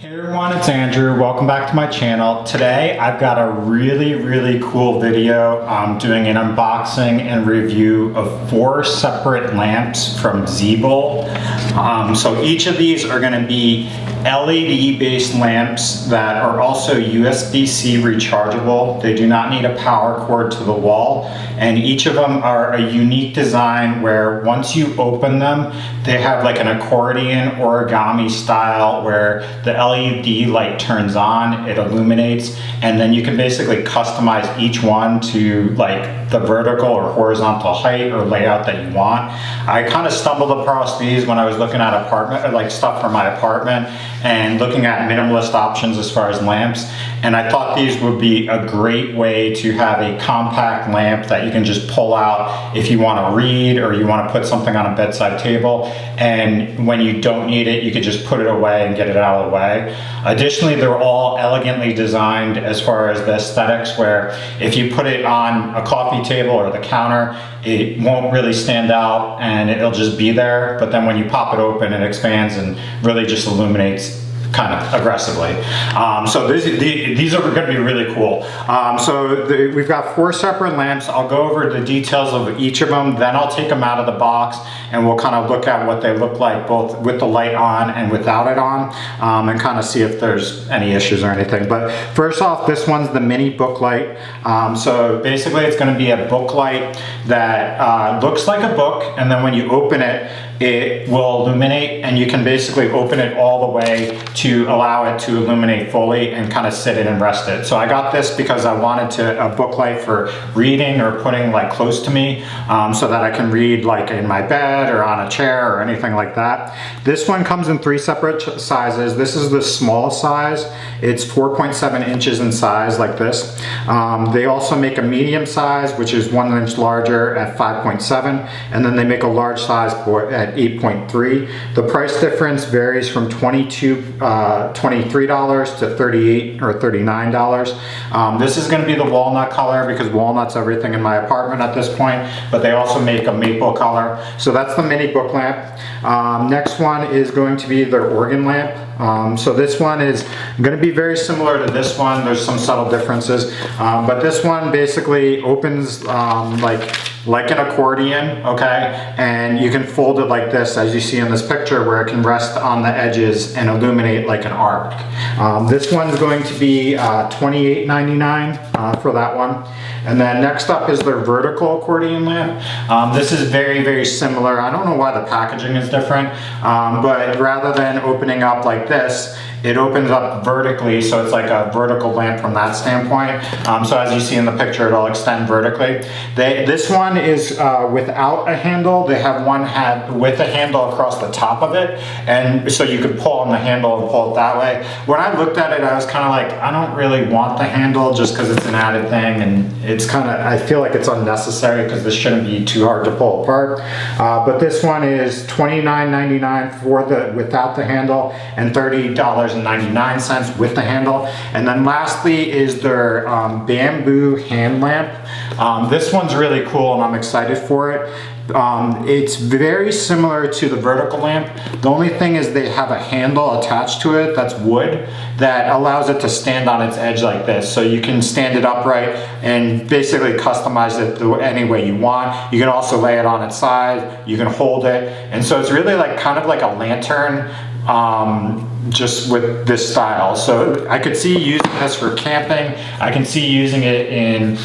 Hey everyone, it's Andrew. Welcome back to my channel. Today I've got a really cool video doing an unboxing and review of 4 separate lamps from Zbole. So each of these are going to be LED based lamps that are also USB-C rechargeable. They do not need a power cord to the wall, and each of them are a unique design where once you open them, they have like an accordion origami style where the LED light turns on, it illuminates, and then you can basically customize each one to like the vertical or horizontal height or layout that you want. I kind of stumbled across these when I was looking at stuff for my apartment and looking at minimalist options as far as lamps, and I thought these would be a great way to have a compact lamp that you can just pull out if you want to read or you want to put something on a bedside table, and when you don't need it you could just put it away and get it out of the way. Additionally, they're all elegantly designed as far as the aesthetics, where if you put it on a coffee table or the counter, it won't really stand out and it'll just be there, but then when you pop it open it expands and really just illuminates kind of aggressively. So these are going to be really cool. We've got 4 separate lamps. I'll go over the details of each of them, then I'll take them out of the box and we'll kind of look at what they look like both with the light on and without it on, and kind of see if there's any issues or anything. But first off, this one's the mini book light. So basically it's going to be a book light that looks like a book, and then when you open it, it will illuminate, and you can basically open it all the way to allow it to illuminate fully and kind of sit it and rest it. So I got this because I wanted a book light for reading or putting like close to me, so that I can read like in my bed or on a chair or anything like that. This one comes in 3 separate sizes. This is the small size. It's 4.7 inches in size, like this. They also make a medium size, which is 1 inch larger at 5.7, and then they make a large size at 8.3. The price difference varies from $23 to $38 or $39. This is going to be the walnut color because walnut's everything in my apartment at this point, but they also make a maple color. So that's the mini book lamp. Next one is going to be their organ lamp. So this one is going to be very similar to this one. There's some subtle differences, but this one basically opens like an accordion, okay? And you can fold it like this, as you see in this picture, where it can rest on the edges and illuminate like an arc. This one's going to be $28.99 for that one. And then next up is their vertical accordion lamp. This is very similar. I don't know why the packaging is different, but rather than opening up like this, it opens up vertically, so it's like a vertical lamp from that standpoint. So as you see in the picture, it'll extend vertically. This one is without a handle. They have one with a handle across the top of it, and so you could pull on the handle and pull it that way. When I looked at it, I was kind of like, I don't really want the handle just because it's an added thing, and it's kind of, I feel like it's unnecessary because this shouldn't be too hard to pull apart. But this one is $29.99 for without the handle, and $30.99 with the handle. And then lastly is their bamboo hand lamp. This one's really cool and I'm excited for it. It's very similar to the vertical lamp. The only thing is they have a handle attached to it that's wood that allows it to stand on its edge like this. So you can stand it upright and basically customize it any way you want. You can also lay it on its side, you can hold it, and so it's really like kind of like a lantern, just with this style. So I could see using this for camping. I can see using it in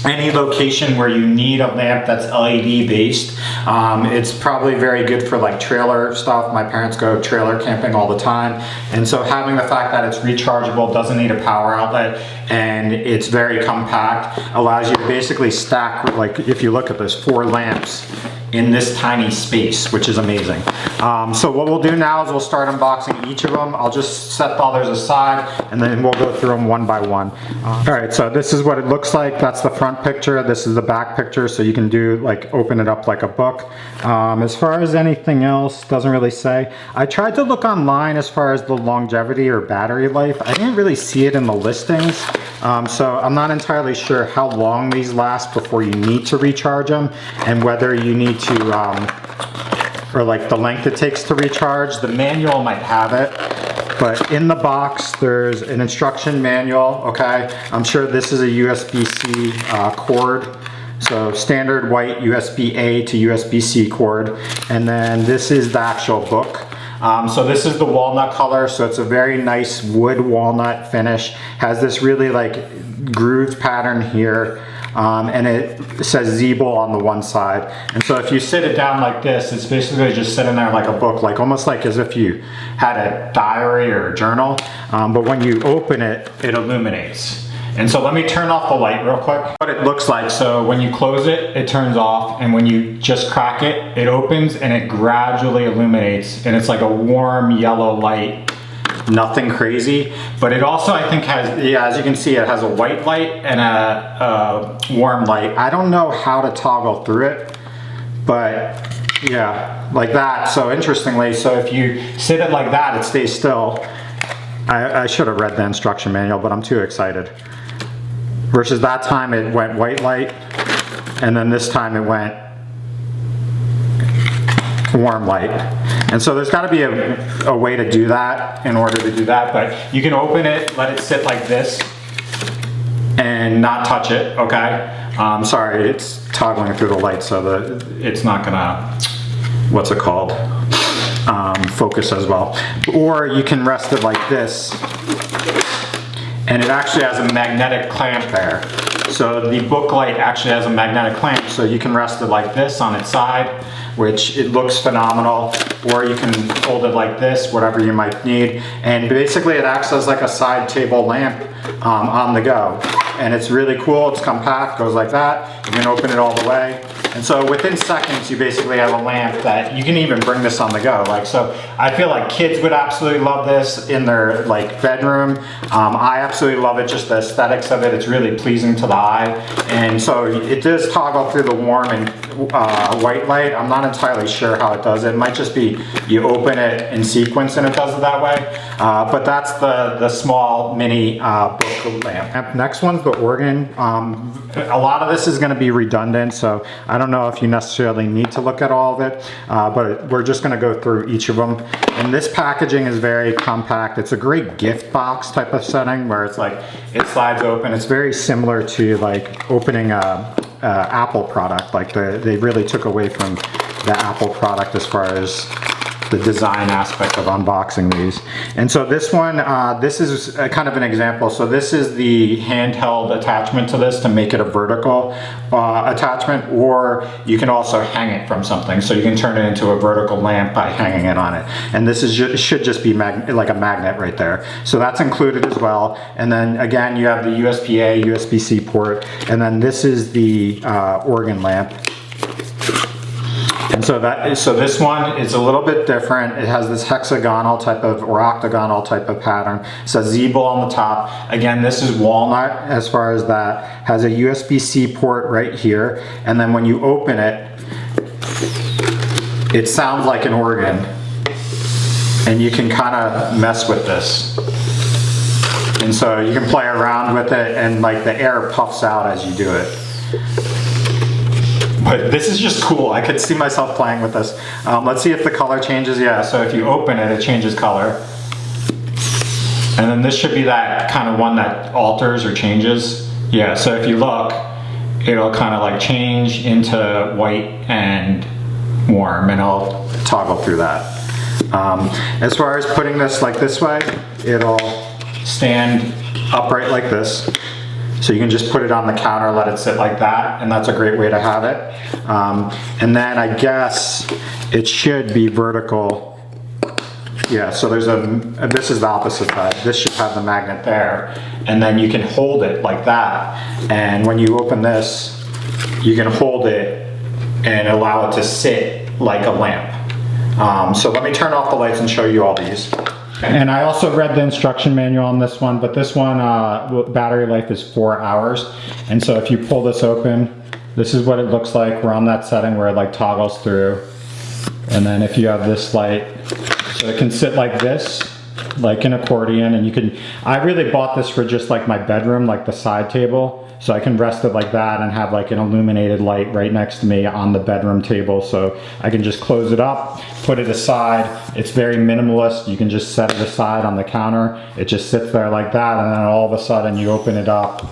any location where you need a lamp that's LED based. It's probably very good for like trailer stuff. My parents go trailer camping all the time, and so having the fact that it's rechargeable, doesn't need a power outlet, and it's very compact, allows you to basically stack, like if you look at this, 4 lamps in this tiny space, which is amazing. So what we'll do now is we'll start unboxing each of them. I'll just set the others aside and then we'll go through them one by one. All right, so this is what it looks like. That's the front picture. This is the back picture, so you can do like open it up like a book. As far as anything else, doesn't really say. I tried to look online as far as the longevity or battery life. I didn't really see it in the listings. So I'm not entirely sure how long these last before you need to recharge them, and whether you need to, or like the length it takes to recharge. The manual might have it, But in the box, there's an instruction manual, okay? I'm sure this is a USB-C cord. So standard white USB-A to USB-C cord. And then this is the actual book. So this is the walnut color, so it's a very nice wood walnut finish. Has this really like grooved pattern here. And it says Zbole on the one side. And so if you sit it down like this, it's basically just sitting there like a book, like almost like as if you had a diary or a journal. But when you open it, it illuminates. And so let me turn off the light real quick. What it looks like, so when you close it, it turns off, and when you just crack it, it opens and it gradually illuminates, and it's like a warm yellow light. Nothing crazy, but it also I think has, yeah, as you can see, it has a white light and a warm light. I don't know how to toggle through it, but yeah, like that. So interestingly, so if you sit it like that, it stays still. I should have read the instruction manual, but I'm too excited. Versus that time it went white light, and then this time it went warm light. And so there's got to be a way to do that in order to do that, but you can open it, let it sit like this, and not touch it, okay? Sorry, it's toggling through the light, so it's not gonna, what's it called? Focus as well. Or you can rest it like this, and it actually has a magnetic clamp there. So the book light actually has a magnetic clamp, so you can rest it like this on its side, which it looks phenomenal, or you can hold it like this, whatever you might need. And basically it acts as like a side table lamp on the go. And it's really cool, it's compact, goes like that. You can open it all the way. And so within seconds, you basically have a lamp that you can even bring this on the go. Like, so I feel like kids would absolutely love this in their like bedroom. I absolutely love it, just the aesthetics of it. It's really pleasing to the eye. And so it does toggle through the warm and white light. I'm not entirely sure how it does it. It might just be you open it in sequence and it does it that way. But that's the small mini book lamp. Next one's the organ. A lot of this is gonna be redundant, so I don't know if you necessarily need to look at all of it, but we're just gonna go through each of them. And this packaging is very compact. It's a great gift box type of setting where it's like, it slides open. It's very similar to like opening a Apple product. Like they really took away from the Apple product as far as the design aspect of unboxing these. And so this one, this is kind of an example. So this is the handheld attachment to this to make it a vertical attachment, or you can also hang it from something. So you can turn it into a vertical lamp by hanging it on it. And this is should just be like a magnet right there. So that's included as well. And then again, you have the USB-A, USB-C port, and then this is the organ lamp. And so this one is a little bit different. It has this hexagonal type of, or octagonal type of pattern. It says Zbole on the top. Again, this is walnut as far as that. Has a USB-C port right here. And then when you open it, it sounds like an organ. And you can kind of mess with this. And so you can play around with it, and like the air puffs out as you do it. But this is just cool. I could see myself playing with this. Let's see if the color changes. Yeah, so if you open it, it changes color. And then this should be that kind of one that alters or changes. Yeah, so if you look, it'll kind of like change into white and warm, and I'll toggle through that. As far as putting this like this way, it'll stand upright like this. So you can just put it on the counter, let it sit like that, and that's a great way to have it. And then I guess it should be vertical. Yeah, so there's this is the opposite side. This should have the magnet there, and then you can hold it like that. And when you open this, you can hold it and allow it to sit like a lamp. So let me turn off the lights and show you all these. And I also read the instruction manual on this one, but this one, battery life is 4 hours. And so if you pull this open, this is what it looks like. We're on that setting where it like toggles through. And then if you have this light, so it can sit like this, like an accordion, and you can, I really bought this for just like my bedroom, like the side table. So I can rest it like that and have like an illuminated light right next to me on the bedroom table. So I can just close it up, put it aside. It's very minimalist. You can just set it aside on the counter. It just sits there like that, and then all of a sudden you open it up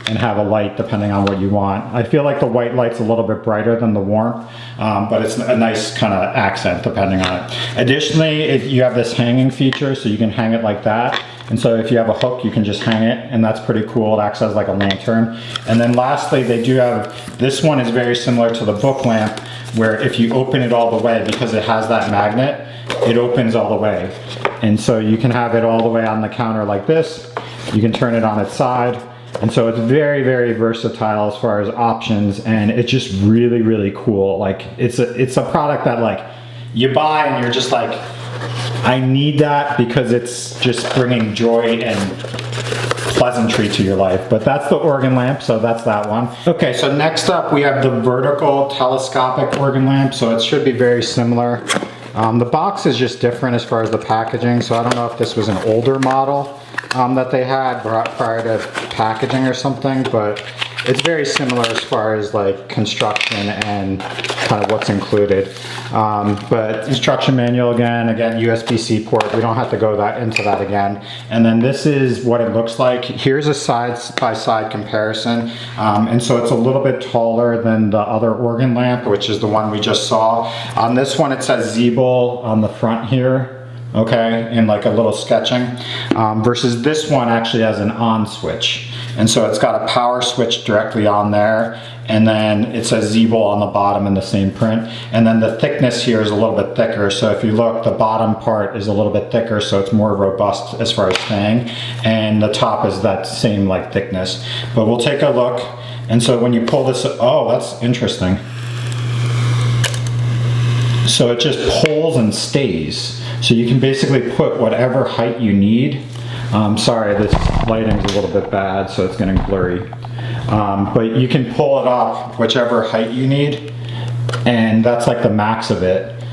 and have a light depending on what you want. I feel like the white light's a little bit brighter than the warmth, but it's a nice kind of accent depending on it. Additionally, you have this hanging feature, so you can hang it like that. And so if you have a hook, you can just hang it, and that's pretty cool. It acts as like a lantern. And then lastly, they do have, this one is very similar to the book lamp, where if you open it all the way, because it has that magnet, it opens all the way. And so you can have it all the way on the counter like this. You can turn it on its side. And so it's very, very versatile as far as options, and it's just really, really cool. Like it's a product that like you buy and you're just like, I need that because it's just bringing joy and pleasantry to your life. But that's the organ lamp, so that's that one. Okay, so next up we have the vertical telescopic organ lamp. So it should be very similar. The box is just different as far as the packaging, so I don't know if this was an older model that they had prior to packaging or something, but it's very similar as far as like construction and kind of what's included. But instruction manual again, USB-C port. We don't have to go into that again. And then this is what it looks like. Here's a side-by-side comparison. And so it's a little bit taller than the other organ lamp, which is the one we just saw. On this one, it says Zbole on the front here. Okay, and like a little sketching, versus this one actually has an on switch. And so it's got a power switch directly on there, and then it says Zbole on the bottom in the same print. And then the thickness here is a little bit thicker. So if you look, the bottom part is a little bit thicker, so it's more robust as far as staying. And the top is that same like thickness. But we'll take a look. And so when you pull this, oh, that's interesting. So it just pulls and stays. So you can basically put whatever height you need. Sorry, this lighting's a little bit bad, so it's getting blurry. But you can pull it off whichever height you need, and that's like the max of it,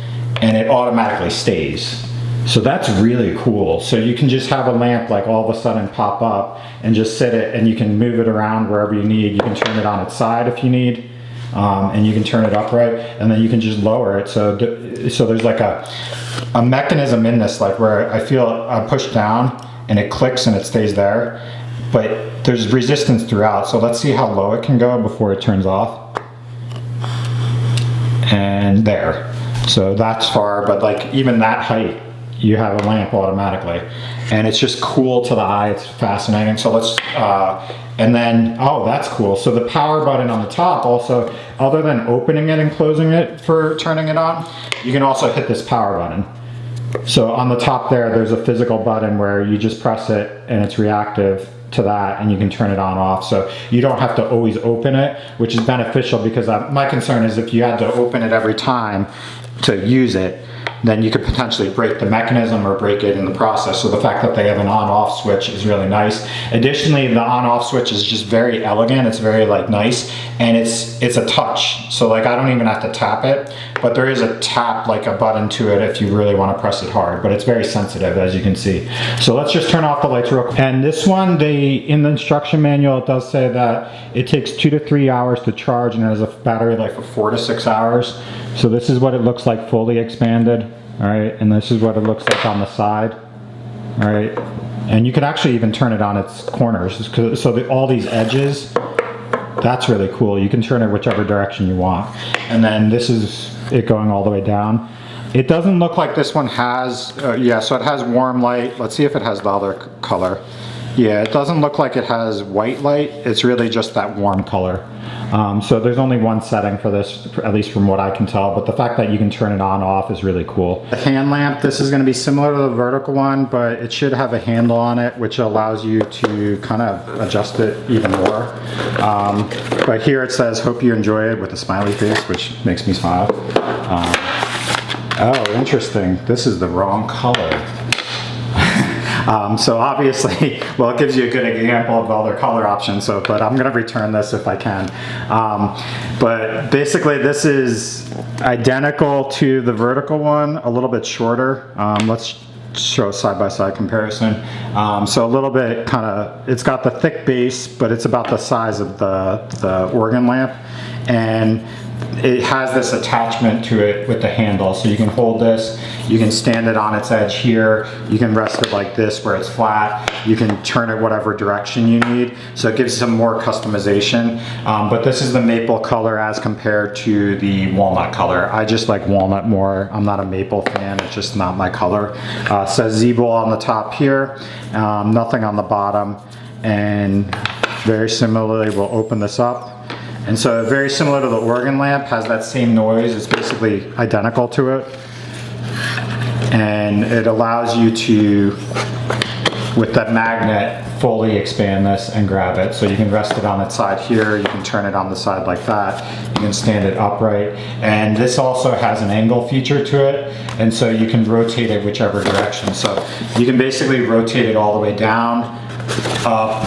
and it automatically stays. So that's really cool. So you can just have a lamp like all of a sudden pop up and just sit it, and you can move it around wherever you need. You can turn it on its side if you need. And you can turn it upright, and then you can just lower it. So there's like a mechanism in this, like where I feel I push down and it clicks and it stays there, but there's resistance throughout. So let's see how low it can go before it turns off. And there. So that's far, but like even that height, you have a lamp automatically. And it's just cool to the eye, it's fascinating. So let's, and then, oh, that's cool. So the power button on the top also, other than opening it and closing it for turning it on, you can also hit this power button. So on the top there's a physical button where you just press it and it's reactive to that, and you can turn it on off. So you don't have to always open it, which is beneficial, because my concern is if you had to open it every time to use it, then you could potentially break the mechanism or break it in the process. So the fact that they have an on-off switch is really nice. Additionally, the on-off switch is just very elegant. It's very like nice, and it's a touch. So like I don't even have to tap it, but there is a tap, like a button to it if you really want to press it hard, but it's very sensitive, as you can see. So let's just turn off the lights real quick. And this one, in the instruction manual, it does say that it takes 2 to 3 hours to charge, and it has a battery life of 4 to 6 hours. So this is what it looks like fully expanded, all right? And this is what it looks like on the side, all right? And you could actually even turn it on its corners. So all these edges, that's really cool. You can turn it whichever direction you want. And then this is it going all the way down. It doesn't look like this one has, yeah, so it has warm light. Let's see if it has the other color. Yeah, it doesn't look like it has white light. It's really just that warm color. So there's only one setting for this, at least from what I can tell, but the fact that you can turn it on off is really cool. The hand lamp, this is going to be similar to the vertical one, but it should have a handle on it, which allows you to kind of adjust it even more. But here it says, hope you enjoy it, with a smiley face, which makes me smile. Oh, interesting. This is the wrong color. So obviously, well, it gives you a good example of all their color options, but I'm gonna return this if I can. But basically this is identical to the vertical one, a little bit shorter. Let's show a side-by-side comparison. So a little bit kind of, it's got the thick base, but it's about the size of the organ lamp, and it has this attachment to it with the handle, so you can hold this, you can stand it on its edge here, you can rest it like this where it's flat, you can turn it whatever direction you need, so it gives some more customization. But this is the maple color as compared to the walnut color. I just like walnut more. I'm not a maple fan, it's just not my color. Says Zbole on the top here, nothing on the bottom, and very similarly we'll open this up. And so very similar to the organ lamp, has that same noise. It's basically identical to it. And it allows you to, with that magnet, fully expand this and grab it. So you can rest it on its side here, you can turn it on the side like that, you can stand it upright. And this also has an angle feature to it, and so you can rotate it whichever direction. So you can basically rotate it all the way down, up,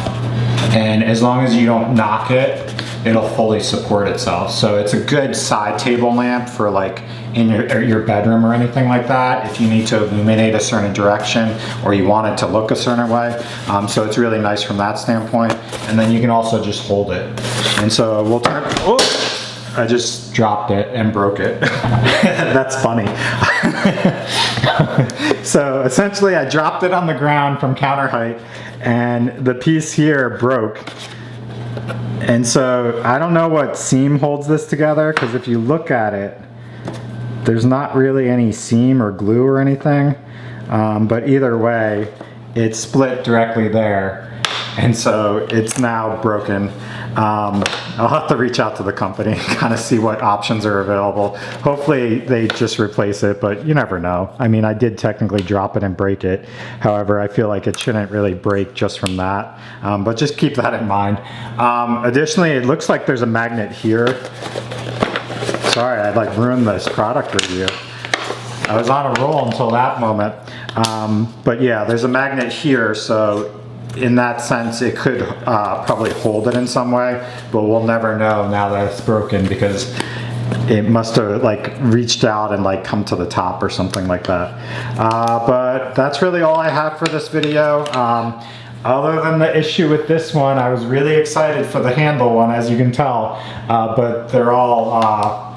and as long as you don't knock it, it'll fully support itself. So it's a good side table lamp for like in your bedroom or anything like that, if you need to illuminate a certain direction or you want it to look a certain way. So it's really nice from that standpoint. And then you can also just hold it. And so we'll turn, oh, I just dropped it and broke it. That's funny. So essentially I dropped it on the ground from counter height, and the piece here broke. And so I don't know what seam holds this together, because if you look at it, there's not really any seam or glue or anything. But either way, it's split directly there. And so it's now broken. I'll have to reach out to the company, kind of see what options are available. Hopefully they just replace it, but you never know. I mean, I did technically drop it and break it. However, I feel like it shouldn't really break just from that. But just keep that in mind. Additionally, it looks like there's a magnet here. Sorry, I like ruined this product review. I was on a roll until that moment. But yeah, there's a magnet here, so in that sense it could probably hold it in some way, but we'll never know now that it's broken, because it must have like reached out and like come to the top or something like that. But that's really all I have for this video. Other than the issue with this one, I was really excited for the handle one, as you can tell, but they're all,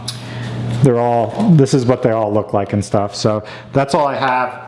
this is what they all look like and stuff. So that's all I have.